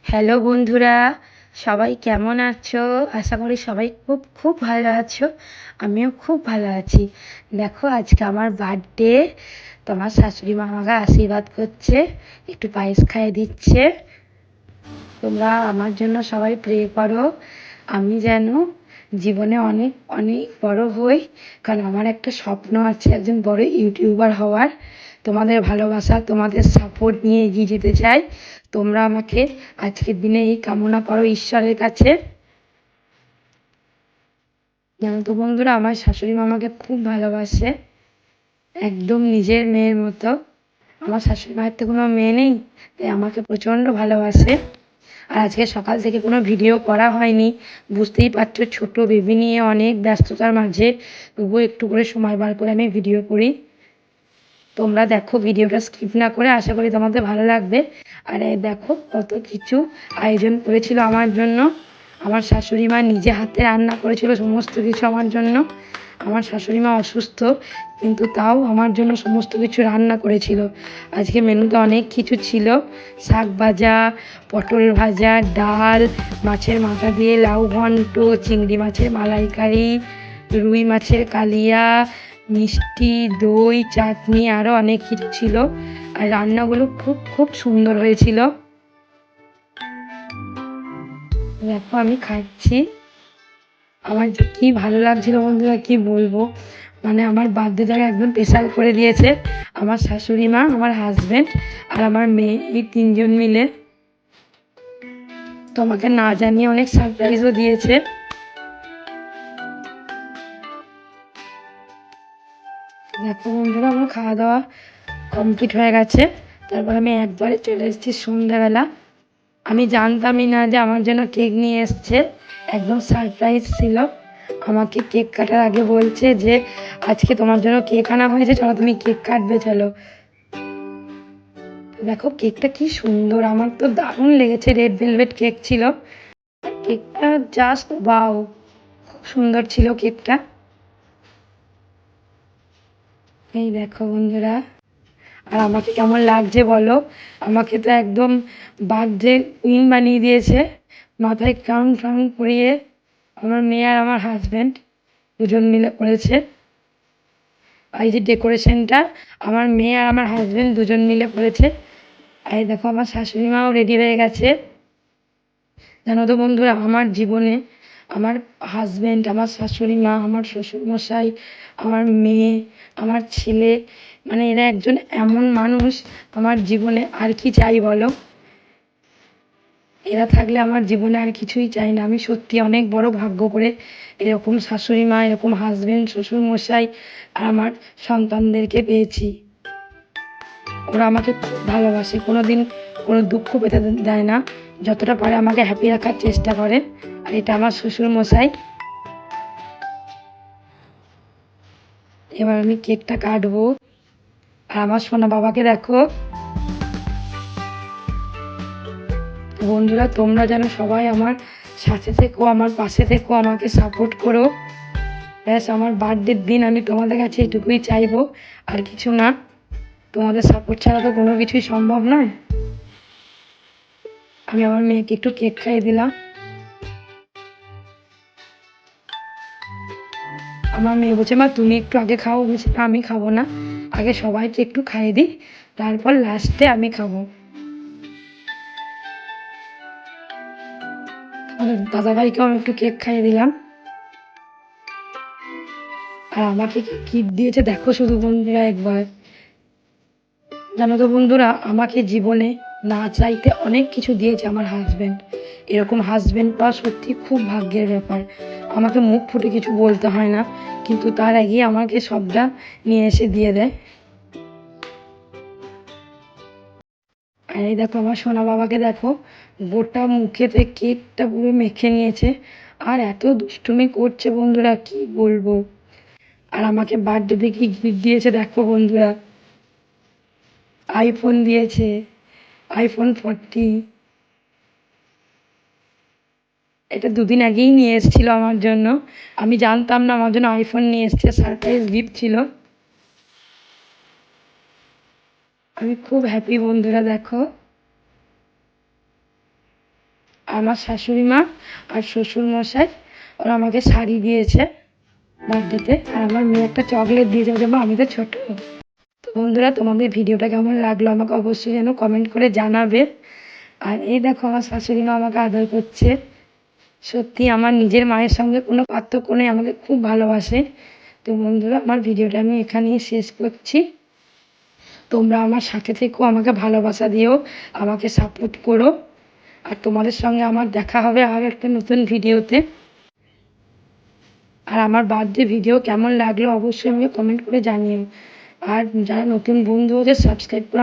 Hello বন্ধুরা, সবাই কেমন আছো? আশা করি সবাই খুব খুব ভালো আছো। আমিও খুব ভালো আছি। দেখো আজকে আমার বার্থডে, তোমার শাশুড়ি মা আমাকে আশীর্বাদ করছে, একটু পায়েস খাইয়ে দিচ্ছে। তোমরা আমার জন্য সবাই প্রে করো, আমি যেন জীবনে অনেক অনেক বড় হই। কারণ আমার একটা স্বপ্ন আছে একজন বড় ইউটিউবার হওয়ার। তোমাদের ভালোবাসা, তোমাদের সাপোর্ট নিয়ে এগিয়ে যেতে চাই। তোমরা আমাকে আজকের দিনে এই কামনা করো ঈশ্বরের কাছে। জানো তো বন্ধুরা, আমার শাশুড়ি মা আমাকে খুব ভালোবাসে, একদম নিজের মেয়ের মতো। আমার শাশুড়ি মায়ের তো কোনো মেয়ে নেই, তাই আমাকে প্রচণ্ড ভালোবাসে। আর আজকে সকাল থেকে কোনো ভিডিও করা হয়নি, বুঝতেই পারছো ছোট বেবি নিয়ে অনেক ব্যস্ততার মাঝে তবুও একটু করে সময় বার করে আমি ভিডিও করি। তোমরা দেখো ভিডিওটা স্কিপ না করে, আশা করি তোমাদের ভালো লাগবে। আর এই দেখো কত কিছু আয়োজন করেছিল আমার জন্য। আমার শাশুড়ি মা নিজে হাতে রান্না করেছিল সমস্ত কিছু আমার জন্য। আমার শাশুড়ি মা অসুস্থ, কিন্তু তাও আমার জন্য সমস্ত কিছু রান্না করেছিল। আজকে মেনুতে অনেক কিছু ছিল, শাক ভাজা, পটল ভাজা, ডাল, মাছের মাথা দিয়ে লাউ ঘন্ট, চিংড়ি মাছের মালাইকারি, রুই মাছের কালিয়া, মিষ্টি, দই, চাটনি, আরও অনেক কিছু ছিল। আর রান্নাগুলো খুব খুব সুন্দর হয়েছিল। দেখো আমি খাচ্ছি, আমার যে কী ভালো লাগছিল বন্ধুরা, কি বলবো। মানে আমার বার্থডেটাকে একদম স্পেশাল করে দিয়েছে আমার শাশুড়ি মা, আমার হাজব্যান্ড আর আমার মেয়ে, এই তিনজন মিলে। তোমাকে না জানিয়ে অনেক সারপ্রাইজও দিয়েছে। দেখো বন্ধুরা, আমার খাওয়া দাওয়া কমপ্লিট হয়ে গেছে। তারপর আমি একবারে চলে এসেছি সন্ধ্যাবেলা। আমি জানতামই না যে আমার জন্য কেক নিয়ে এসছে, একদম সারপ্রাইজ ছিল। আমাকে কেক কাটার আগে বলছে যে আজকে তোমার জন্য কেক আনা হয়েছে, চলো তুমি কেক কাটবে চলো। দেখো কেকটা কি সুন্দর, আমার তো দারুণ লেগেছে, রেড ভেলভেট কেক ছিল। কেকটা জাস্ট ওয়াও, খুব সুন্দর ছিল কেকটা। এই দেখো বন্ধুরা, আর আমাকে কেমন লাগছে বলো। আমাকে তো একদম বার্থডে কুইন বানিয়ে দিয়েছে, মাথায় ক্রাউন ফ্রাউন পরিয়ে আমার মেয়ে আর আমার হাজব্যান্ড দুজন মিলে করেছে। আর এই যে ডেকোরেশনটা আমার মেয়ে আর আমার হাজব্যান্ড দুজন মিলে করেছে। আর এই দেখো আমার শাশুড়ি মাও রেডি হয়ে গেছে। জানো তো বন্ধুরা, আমার জীবনে আমার হাজব্যান্ড, আমার শাশুড়ি মা, আমার শ্বশুরমশাই, আমার মেয়ে, আমার ছেলে, মানে এরা একজন এমন মানুষ আমার জীবনে, আর কি চাই বলো। এরা থাকলে আমার জীবনে আর কিছুই চাই না। আমি সত্যি অনেক বড় ভাগ্য করে এরকম শাশুড়ি মা, এরকম হাজব্যান্ড, শ্বশুরমশাই আর আমার সন্তানদেরকে পেয়েছি। ওরা আমাকে খুব ভালোবাসে, কোনো দিন কোনো দুঃখ পেতে দেয় না, যতটা পারে আমাকে হ্যাপি রাখার চেষ্টা করে। আর এটা আমার শ্বশুরমশাই। এবার আমি কেকটা কাটবো। আর আমার সোনা বাবাকে দেখো। বন্ধুরা, তোমরা যেন সবাই আমার সাথে থেকো, আমার পাশে থেকো, আমাকে সাপোর্ট করো। ব্যাস আমার বার্থডের দিন আমি তোমাদের কাছে এটুকুই চাইবো, আর কিছু না। তোমাদের সাপোর্ট ছাড়া তো কোনো কিছুই সম্ভব নয়। আমি আমার মেয়েকে একটু কেক খাইয়ে দিলাম। আমার মেয়ে বলছে মা তুমি একটু আগে খাও, বলছে না আমি খাবো না, আগে সবাইকে একটু খাইয়ে দিই, তারপর লাস্টে আমি খাবো। আমাদের দাদাভাইকেও আমি একটু কেক খাইয়ে দিলাম। আর আমাকে কি গিফট দিয়েছে দেখো শুধু বন্ধুরা একবার। জানো তো বন্ধুরা, আমাকে জীবনে না চাইতে অনেক কিছু দিয়েছে আমার হাজব্যান্ড। এরকম হাজব্যান্ড পাওয়া সত্যি খুব ভাগ্যের ব্যাপার। আমাকে মুখ ফুটে কিছু বলতে হয় না, কিন্তু তার আগেই আমাকে সবটা নিয়ে এসে দিয়ে দেয়। আর এই দেখো আমার সোনা বাবাকে দেখো, গোটা মুখেতে কেকটা পুরো মেখে নিয়েছে, আর এত দুষ্টুমি করছে বন্ধুরা, কি বলবো। আর আমাকে বার্থডেতে কি গিফট দিয়েছে দেখো বন্ধুরা, আইফোন দিয়েছে, আইফোন 40। এটা দুদিন আগেই নিয়ে এসেছিল আমার জন্য। আমি জানতাম না আমার জন্য আইফোন নিয়ে এসছে, সারপ্রাইজ গিফট ছিল। আমি খুব হ্যাপি বন্ধুরা দেখো। আমার শাশুড়ি মা আর শ্বশুরমশাই ওরা আমাকে শাড়ি দিয়েছে বার্থডেতে, আর আমার মেয়ে একটা চকলেট দিয়েছে, বলছে মা আমি তো ছোটো। তো বন্ধুরা, তোমাদের ভিডিওটা কেমন লাগলো আমাকে অবশ্যই যেন কমেন্ট করে জানাবে। আর এই দেখো আমার শাশুড়ি মা আমাকে আদর করছে। সত্যি আমার নিজের মায়ের সঙ্গে কোনো পার্থক্য নেই, আমাকে খুব ভালোবাসে। তো বন্ধুরা, আমার ভিডিওটা আমি এখানেই শেষ করছি। তোমরা আমার সাথে থেকো, আমাকে ভালোবাসা দিও, আমাকে সাপোর্ট করো। আর তোমাদের সঙ্গে আমার দেখা হবে আর একটা নতুন ভিডিওতে। আর আমার বার্থডে ভিডিও কেমন লাগলো অবশ্যই আমাকে কমেন্ট করে জানিও। আর যারা নতুন বন্ধু ওদের সাবস্ক্রাইব করে